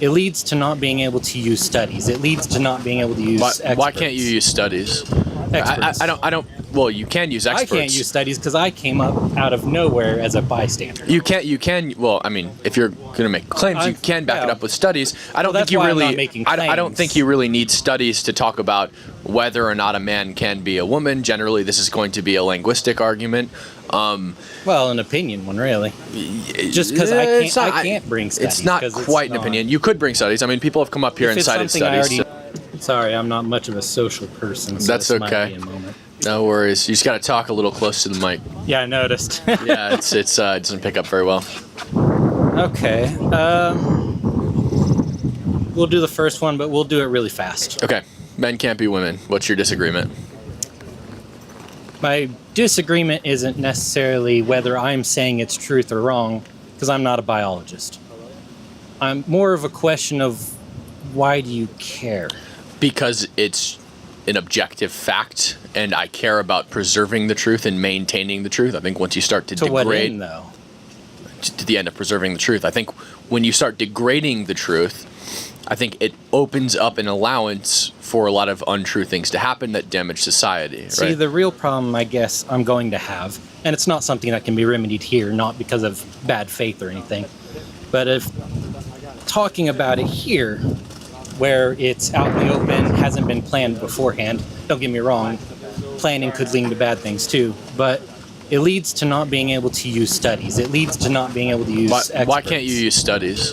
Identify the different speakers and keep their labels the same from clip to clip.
Speaker 1: It leads to not being able to use studies. It leads to not being able to use experts.
Speaker 2: Why can't you use studies?
Speaker 1: Experts.
Speaker 2: I don't. Well, you can use experts.
Speaker 1: I can't use studies because I came up out of nowhere as a bystander.
Speaker 2: You can. Well, I mean, if you're going to make claims, you can back it up with studies. I don't think you really. I don't think you really need studies to talk about whether or not a man can be a woman. Generally, this is going to be a linguistic argument.
Speaker 1: Well, an opinion one, really. Just because I can't bring studies.
Speaker 2: It's not quite an opinion. You could bring studies. I mean, people have come up here and cited studies.
Speaker 1: Sorry, I'm not much of a social person. So
Speaker 2: that's okay. No worries. You just got to talk a little close to the mic.
Speaker 1: Yeah, I noticed.
Speaker 2: Yeah, it doesn't pick up very well.
Speaker 1: Okay. We'll do the first one, but we'll do it really fast.
Speaker 2: Okay. Men can't be women. What's your disagreement?
Speaker 1: My disagreement isn't necessarily whether I'm saying it's truth or wrong, because I'm not a biologist. I'm more of a question of why do you care? Because
Speaker 2: it's an objective fact, and I care about preserving the truth and maintaining the truth. I think once you start to degrade...
Speaker 1: what end, though?
Speaker 2: To the end of preserving the truth. I think when you start degrading the truth, I think it opens up an allowance for a lot of untrue things to happen that damage society. Right?
Speaker 1: See, the real problem, I guess, I'm going to have, and it's not something that can be remedied here, not because of bad faith or anything, but if talking about it here, where it's out in the open, hasn't been planned beforehand. Don't get me wrong, planning could lead to bad things too, but it leads to not being able to use studies. It leads to not being able to use experts.
Speaker 2: Why can't you use studies?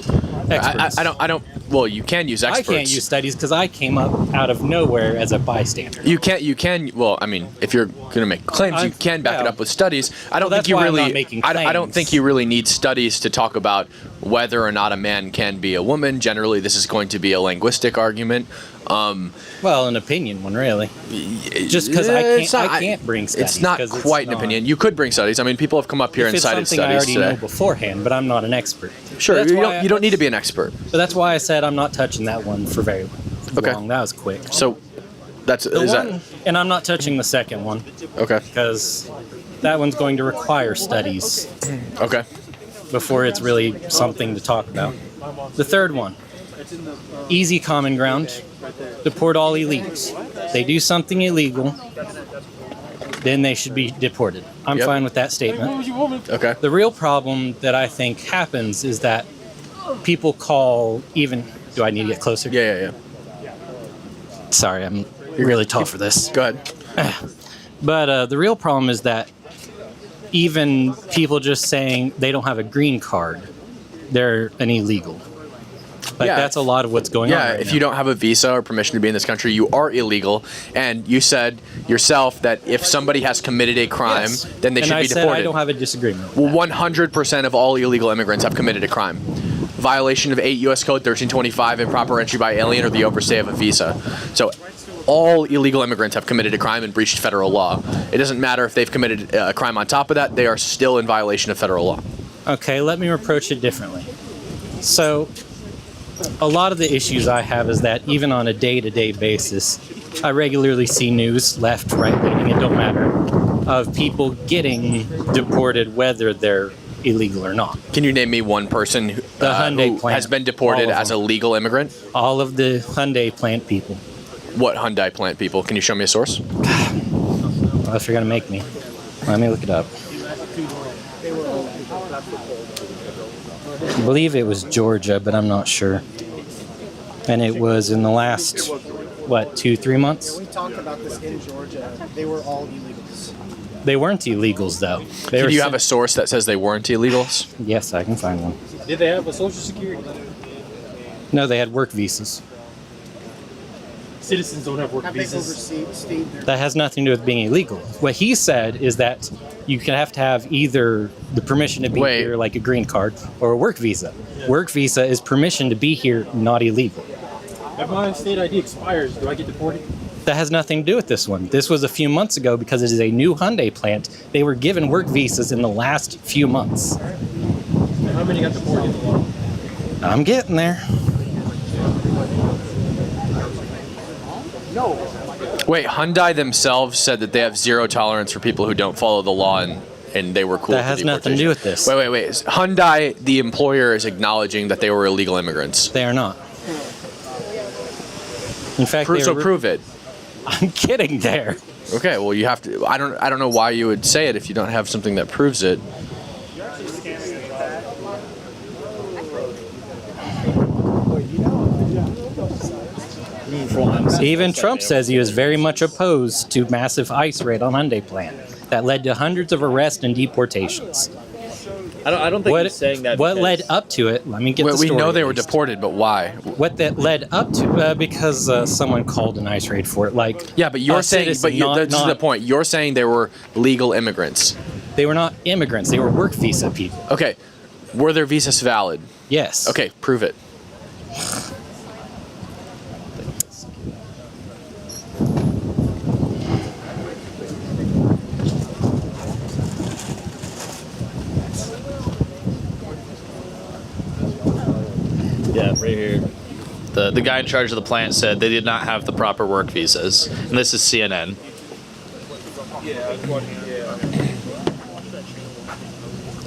Speaker 1: Experts.
Speaker 2: I don't. Well, you can use experts.
Speaker 1: I can't use studies because I came up out of nowhere as a bystander.
Speaker 2: You can. Well, I mean, if you're going to make claims, you can back it up with studies. I don't think you really. I don't think you really need studies to talk about whether or not a man can be a woman. Generally, this is going to be a linguistic argument.
Speaker 1: Well, an opinion one, really. Just because I can't bring studies.
Speaker 2: It's not quite an opinion. You could bring studies. I mean, people have come up here and cited studies today.
Speaker 1: It's something I already know beforehand, but I'm not an expert.
Speaker 2: Sure, you don't need to be an expert.
Speaker 1: But that's why I said I'm not touching that one for very long. That was quick.
Speaker 2: So,
Speaker 1: and I'm not touching the second one.
Speaker 2: Okay.
Speaker 1: Because that one's going to require studies.
Speaker 2: Okay.
Speaker 1: Before it's really something to talk about. The third one, easy common ground. Deport all illegals. They do something illegal, then they should be deported. I'm fine with that statement.
Speaker 2: Okay.
Speaker 1: The real problem that I think happens is that people call even... Do I need to get closer?
Speaker 2: Yeah.
Speaker 1: Sorry, I'm really tall for this.
Speaker 2: Go ahead.
Speaker 1: But the real problem is that even people just saying they don't have a green card, they're an illegal. That's a lot of what's going on right
Speaker 2: if
Speaker 1: now.
Speaker 2: you don't have a visa or permission to be in this country, you are illegal. And you said yourself that if somebody has committed a crime, then they should be deported.
Speaker 1: And I said I don't have a disagreement with
Speaker 2: that. 100% of all illegal immigrants have committed a crime. Violation of 8 U.S. Code 1325, improper entry by alien, or the overstay of a visa. So all illegal immigrants have committed a crime and breached federal law. It doesn't matter if they've committed a crime on top of that, they are still in violation of federal law.
Speaker 1: Okay, let me approach it differently. So, a lot of the issues I have is that even on a day-to-day basis, I regularly see news, left, right-leaning, it don't matter, of people getting deported whether they're illegal or not.
Speaker 2: Can you name me one person who has been deported as a legal immigrant?
Speaker 1: All of the Hyundai plant people.
Speaker 2: What Hyundai plant people? Can you show me a source?
Speaker 1: Well, if you're going to make me. Let me look it up. I believe it was Georgia, but I'm not sure. And it was in the last, 2-3 months?
Speaker 3: We talked about this in Georgia. They were all illegals.
Speaker 1: They weren't illegals, though.
Speaker 2: Do you have a source that says they weren't illegals?
Speaker 1: Yes, I can find one.
Speaker 3: Did they have a social security?
Speaker 1: No, they had work visas.
Speaker 3: Citizens don't have work visas.
Speaker 1: That has nothing to do with being illegal. What he said is that you can have to have either the permission to be here, like a green card, or a work visa. Yeah. Work visa is permission to be here, not illegal.
Speaker 3: If my state ID expires, do I get deported?
Speaker 1: That has nothing to do with this one. This was a few months ago because it is a new Hyundai plant. They were given work visas in the last few months.
Speaker 3: How many got deported?
Speaker 1: I'm getting there.
Speaker 2: Wait, Hyundai themselves said that they have zero tolerance for people who don't follow the law and they were cool.
Speaker 1: That has nothing to do with this.
Speaker 2: Wait. Hyundai, the employer, is acknowledging that they were illegal immigrants.
Speaker 1: They are not. In fact,
Speaker 2: Prove it.
Speaker 1: I'm getting there.
Speaker 2: Okay, well, you have to. I don't know why you would say it if you don't have something that proves it.
Speaker 1: Even Trump says he was very much opposed to massive ICE raid on Hyundai plant that led to hundreds of arrests and deportations.
Speaker 4: I don't think he's saying that.
Speaker 1: What
Speaker 4: because-
Speaker 1: led up to it? Let me get the
Speaker 2: We
Speaker 1: story.
Speaker 2: know they
Speaker 1: at
Speaker 2: were
Speaker 1: least.
Speaker 2: deported, but why?
Speaker 1: What that led up to? Because someone called an ICE raid for it. Like
Speaker 2: Yeah, but you're
Speaker 1: a
Speaker 2: saying.
Speaker 1: citizen,
Speaker 2: But you,
Speaker 1: not-
Speaker 2: this is the
Speaker 1: not-
Speaker 2: point. You're saying they were legal immigrants.
Speaker 1: They were not immigrants. They were work visa people.
Speaker 2: Okay, were their visas valid?
Speaker 1: Yes.
Speaker 2: Okay, prove it.
Speaker 4: Yeah, right here. The guy in charge of the plant said they did not have the proper work visas, and this is CNN.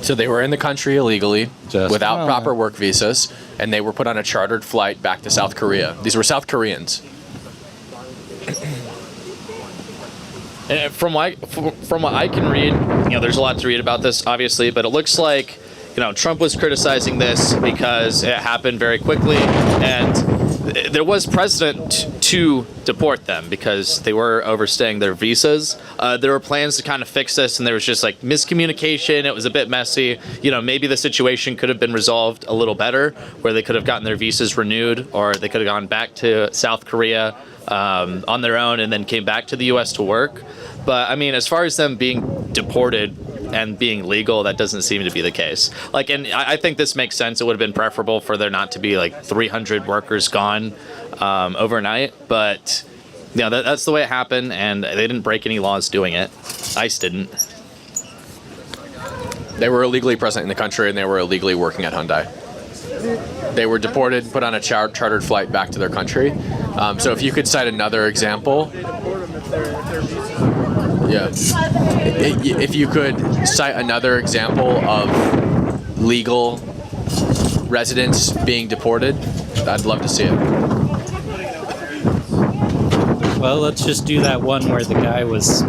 Speaker 2: So they were in the country illegally,
Speaker 1: Just
Speaker 2: without
Speaker 1: fine.
Speaker 2: proper work visas, and they were put on a chartered flight back to South Korea. These were South Koreans.
Speaker 4: And from what I can read, there's a lot to read about this, obviously, but it looks like, Trump was criticizing this because it happened very quickly, and there was precedent to deport them because they were overstaying their visas. There were plans to kind of fix this, and there was just like miscommunication. It was a bit messy. Maybe the situation could have been resolved a little better, where they could have gotten their visas renewed, or they could have gone back to South Korea on their own and then came back to the U.S. to work. But I mean, as far as them being deported and being legal, that doesn't seem to be the case. And I think this makes sense. It would have been preferable for there not to be like 300 workers gone overnight. But that's the way it happened, and they didn't break any laws doing it. ICE didn't.
Speaker 2: They were illegally present in the country, and they were illegally working at Hyundai. They were deported, put on a chartered flight back to their country. So if you could cite another example. Yeah. If you could cite another example of legal residents being deported, I'd love to see it.
Speaker 1: Well, let's just do that one where the guy was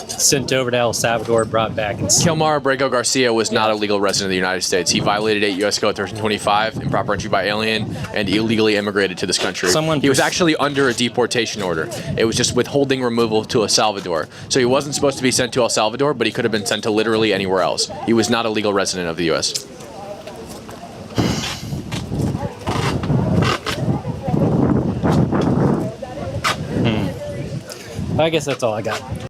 Speaker 1: sent over to El Salvador, brought back, and
Speaker 2: Kilmar Abrego Garcia was not a legal resident of the United States. He violated 8 U.S. Code 1325, improper entry by alien, and illegally immigrated to this country. He was actually under a deportation order. It was just withholding removal to El Salvador. So he wasn't supposed to be sent to El Salvador, but he could have been sent to literally anywhere else. He was not a legal resident of the U.S.
Speaker 1: I guess that's all I got.